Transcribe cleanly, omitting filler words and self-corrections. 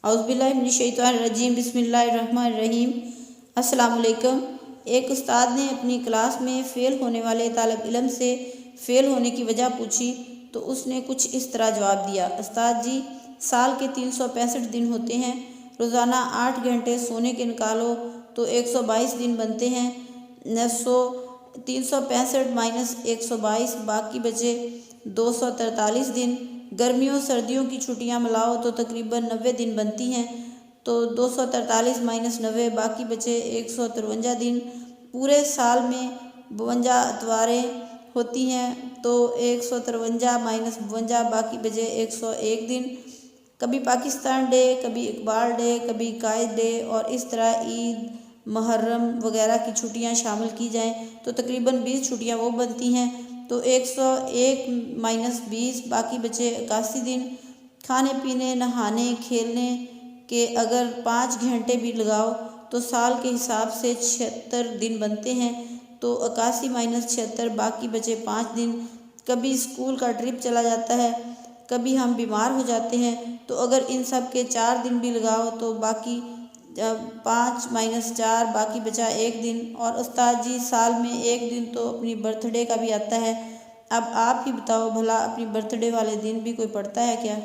औज़ुबिल्लाहिमिनश्शैतानिर्रजीम बिस्मिल्लाहिर्रहमानिर्रहीम। अस्सलाम वालेकुम। एक उस्ताद ने अपनी क्लास में फ़ेल होने वाले तालिब इल्म से फ़ेल होने की वजह पूछी तो उसने कुछ इस तरह जवाब दिया। उस्ताद जी, साल के 365 दिन होते हैं, रोज़ाना 8 घंटे सोने के निकालो तो 122 दिन बनते हैं। 365 माइनस 122 बाकी बचे 243 दिन। गर्मियों सर्दियों की छुट्टियां मिलाओ तो तकरीबन 90 दिन बनती हैं। तो 243 माइनस 90 बाकी बचे 153 दिन। पूरे साल में 52 अतवारें होती हैं तो 153 माइनस 52 बाकी बचे 101 दिन। कभी पाकिस्तान डे, कभी इकबाल डे, कभी कायद डे और इस तरह ईद, मुहर्रम वगैरह की छुट्टियां शामिल की जाएं तो तकरीबन 20 छुट्टियां वो बनती हैं। तो 101 माइनस 20 बाकी बचे 81 दिन। खाने पीने, नहाने, खेलने के अगर 5 घंटे भी लगाओ तो साल के हिसाब से 76 दिन बनते हैं। तो 81 माइनस 76 बाकी बचे 5 दिन। कभी स्कूल का ट्रिप चला जाता है, कभी हम बीमार हो जाते हैं तो अगर इन सब के 4 दिन भी लगाओ तो बाकी 5 माइनस 4 बाकी बचा 1 दिन। और उस्ताद जी, साल में 1 दिन तो अपनी बर्थडे का भी आता है। अब आप ही बताओ भला, अपनी बर्थडे वाले दिन भी कोई पढ़ता है क्या?